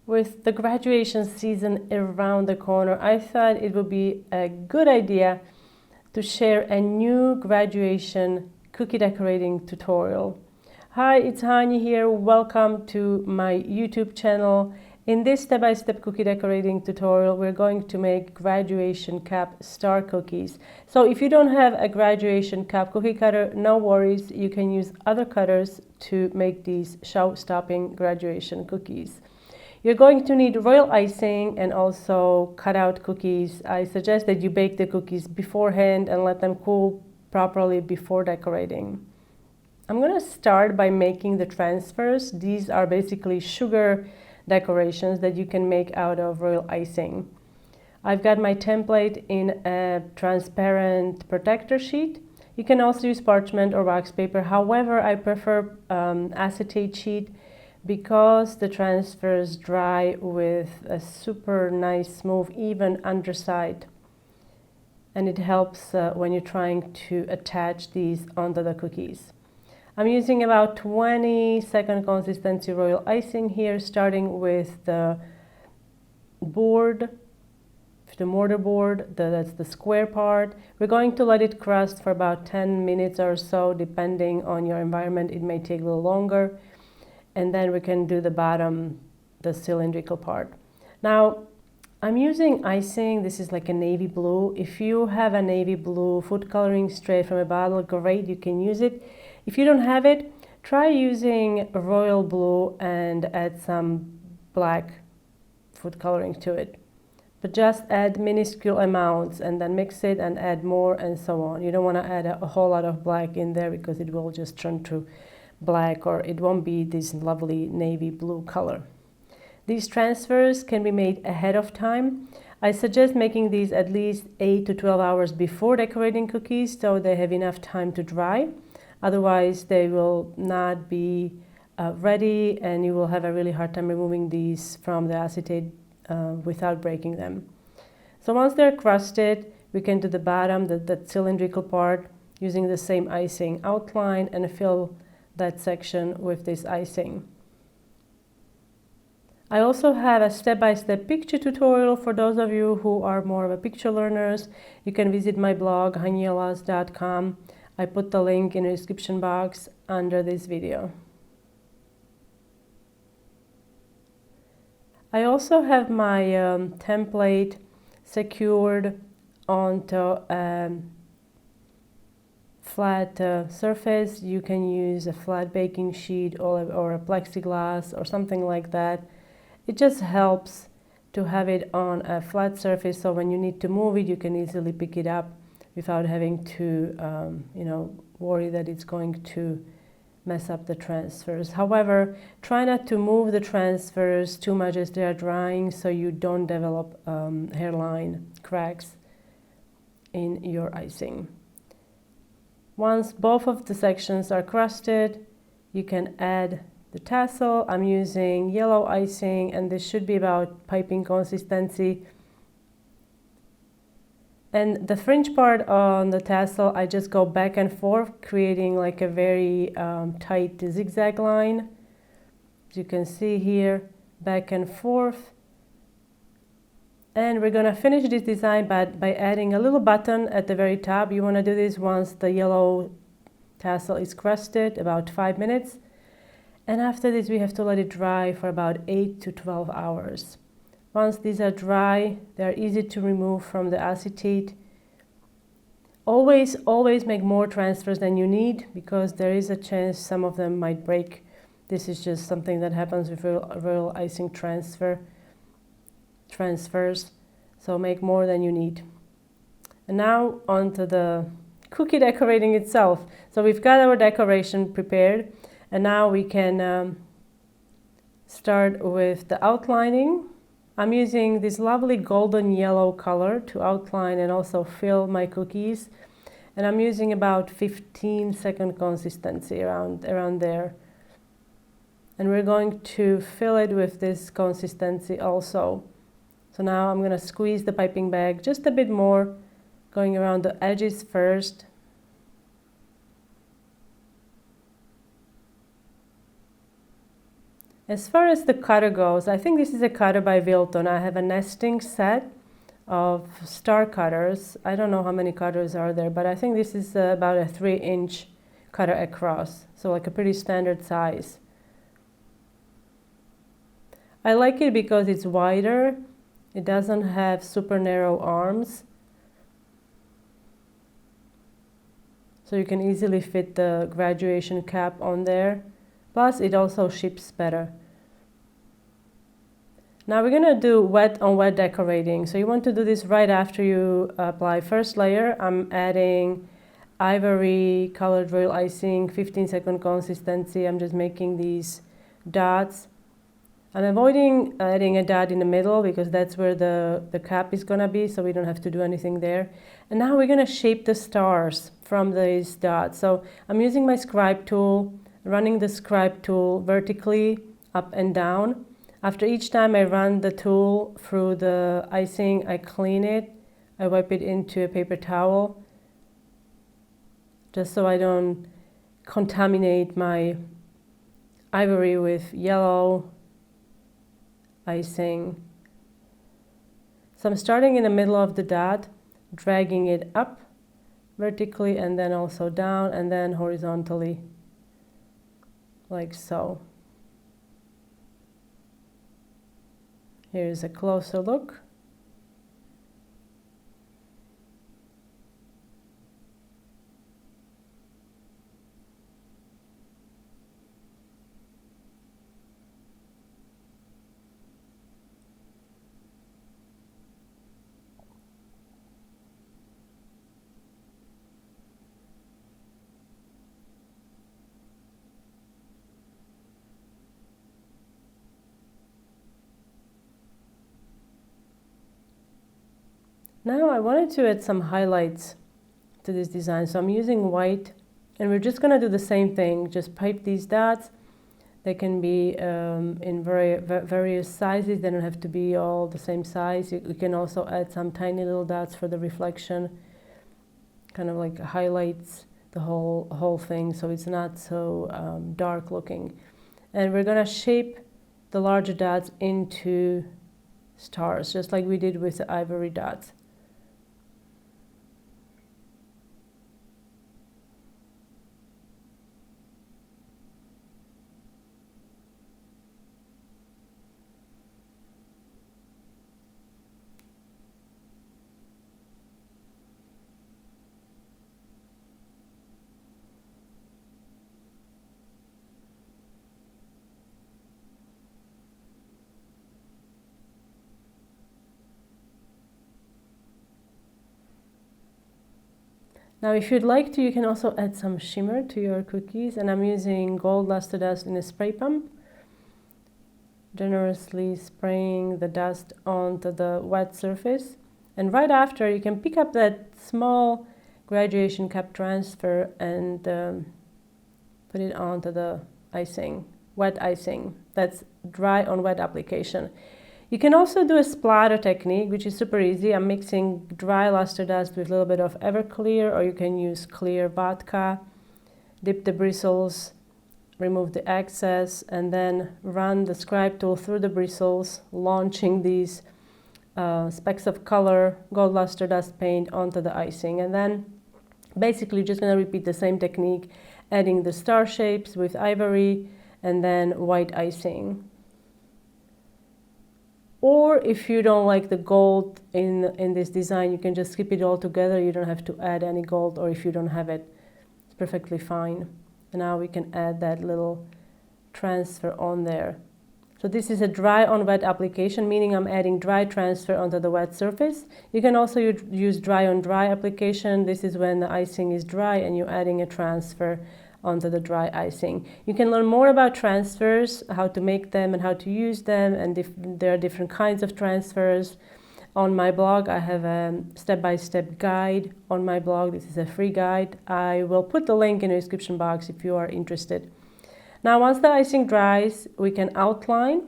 With the graduation season around the corner, I thought it would be a good idea to share a new graduation cookie decorating tutorial. Hi, it's Hani here. Welcome to my YouTube channel. In this step-by-step cookie decorating tutorial, we're going to make graduation cup star cookies. So if you don't have a graduation cup cookie cutter, no worries. You can use other cutters to make these show-stopping graduation cookies. You're going to need royal icing and also cut out cookies. I suggest that you bake the cookies beforehand and let them cool properly before decorating. I'm going to start by making the transfers. These are basically sugar decorations that you can make out of royal icing. I've got my template in a transparent protector sheet. You can also use parchment or wax paper. However, I prefer acetate sheet because the transfers dry with a super nice, smooth, even underside. And it helps when you're trying to attach these onto the cookies. I'm using about 20-second consistency royal icing here, starting with the board, the mortar board, that's the square part. We're going to let it crust for about 10 minutes or so, depending on your environment. It may take a little longer. And then we can do the bottom, the cylindrical part. Now, I'm using icing. This is like a navy blue. If you have a navy blue food coloring straight from a bottle, great, you can use it. If you don't have it, try using royal blue and add some black food coloring to it. But just add minuscule amounts and then mix it and add more and so on. You don't want to add a whole lot of black in there because it will just turn to black or it won't be this lovely navy blue color. These transfers can be made ahead of time. I suggest making these at least 8 to 12 hours before decorating cookies so they have enough time to dry. Otherwise, they will not be ready and you will have a really hard time removing these from the acetate without breaking them. So once they're crusted, we can do the bottom, the cylindrical part, using the same icing outline and fill that section with this icing. I also have a step-by-step picture tutorial for those of you who are more of a picture learners. You can visit my blog hanielas.com. I put the link in the description box under this video. I also have my template secured onto flat surface. You can use a flat baking sheet or a plexiglass or something like that. It just helps to have it on a flat surface so when you need to move it you can easily pick it up without having to worry that it's going to mess up the transfers. However, try not to move the transfers too much as they are drying so you don't develop hairline cracks in your icing. Once both of the sections are crusted, you can add the tassel. I'm using yellow icing and this should be about piping consistency. And the fringe part on the tassel, I just go back and forth, creating like a very tight zigzag line. As you can see here, back and forth. And we're going to finish this design by adding a little button at the very top. You want to do this once the yellow tassel is crusted, about 5 minutes. And after this, we have to let it dry for about 8 to 12 hours. Once these are dry, they're easy to remove from the acetate. Always make more transfers than you need because there is a chance some of them might break. This is just something that happens with royal icing transfers. So make more than you need. And now onto the cookie decorating itself. So we've got our decoration prepared and now we can start with the outlining. I'm using this lovely golden yellow color to outline and also fill my cookies. And I'm using about 15-second consistency around there. And we're going to fill it with this consistency also. So now I'm going to squeeze the piping bag just a bit more, going around the edges first. As far as the cutter goes, I think this is a cutter by Wilton. I have a nesting set of star cutters. I don't know how many cutters are there, but I think this is about a 3-inch cutter across, so like a pretty standard size. I like it because it's wider. It doesn't have super narrow arms, so you can easily fit the graduation cap on there. Plus, it also ships better. Now we're gonna do wet on wet decorating. So you want to do this right after you apply first layer. I'm adding ivory colored royal icing, 15-second consistency. I'm just making these dots. I'm avoiding adding a dot in the middle because that's where the cap is gonna be, so we don't have to do anything there. And now we're gonna shape the stars from these dots. So I'm using my scribe tool, running the scribe tool vertically up and down. After each time I run the tool through the icing, I clean it. I wipe it into a paper towel just so I don't contaminate my ivory with yellow icing. So I'm starting in the middle of the dot, dragging it up vertically and then also down and then horizontally, like so. Here's a closer look. Now I wanted to add some highlights to this design, so I'm using white, and we're just gonna do the same thing, just pipe these dots. They can be in various sizes, they don't have to be all the same size. You can also add some tiny little dots for the reflection, kind of like highlights the whole thing so it's not so dark looking. And we're gonna shape the larger dots into stars, just like we did with the ivory dots. Now if you'd like to, you can also add some shimmer to your cookies, and I'm using gold luster dust in a spray pump, generously spraying the dust onto the wet surface. And right after, you can pick up that small graduation cap transfer and put it onto the icing, wet icing. That's dry on wet application. You can also do a splatter technique, which is super easy. I'm mixing dry luster dust with a little bit of Everclear, or you can use clear vodka. Dip the bristles, remove the excess, and then run the scribe tool through the bristles, launching these specks of color, gold luster dust paint onto the icing. And then basically just going to repeat the same technique, adding the star shapes with ivory and then white icing. Or if you don't like the gold in this design, you can just skip it all together. You don't have to add any gold, or if you don't have it, it's perfectly fine. And now we can add that little transfer on there. So this is a dry on wet application, meaning I'm adding dry transfer onto the wet surface. You can also use dry on dry application. This is when the icing is dry and you're adding a transfer onto the dry icing. You can learn more about transfers, how to make them and how to use them, and there are different kinds of transfers. On my blog, I have a step-by-step guide on my blog. This is a free guide. I will put the link in the description box if you are interested. Now, once the icing dries, we can outline.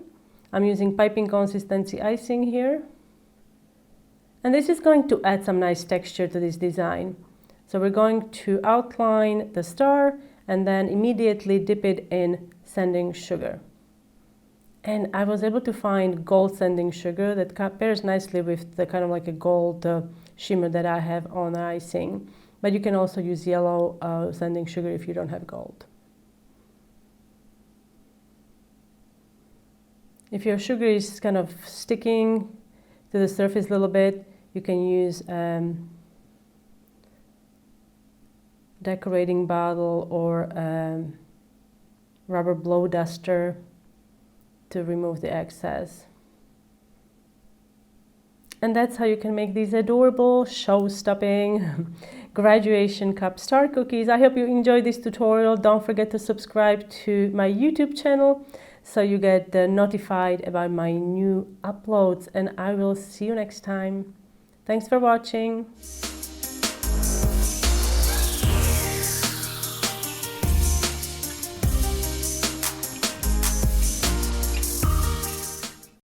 I'm using piping consistency icing here. And this is going to add some nice texture to this design. So we're going to outline the star and then immediately dip it in sanding sugar. And I was able to find gold sanding sugar that pairs nicely with the kind of like a gold shimmer that I have on icing. But you can also use yellow sanding sugar if you don't have gold. If your sugar is kind of sticking to the surface a little bit, you can use decorating bottle or rubber blow duster to remove the excess. And that's how you can make these adorable show-stopping graduation cup star cookies. I hope you enjoyed this tutorial. Don't forget to subscribe to my YouTube channel so you get notified about my new uploads, and I will see you next time. Thanks for watching.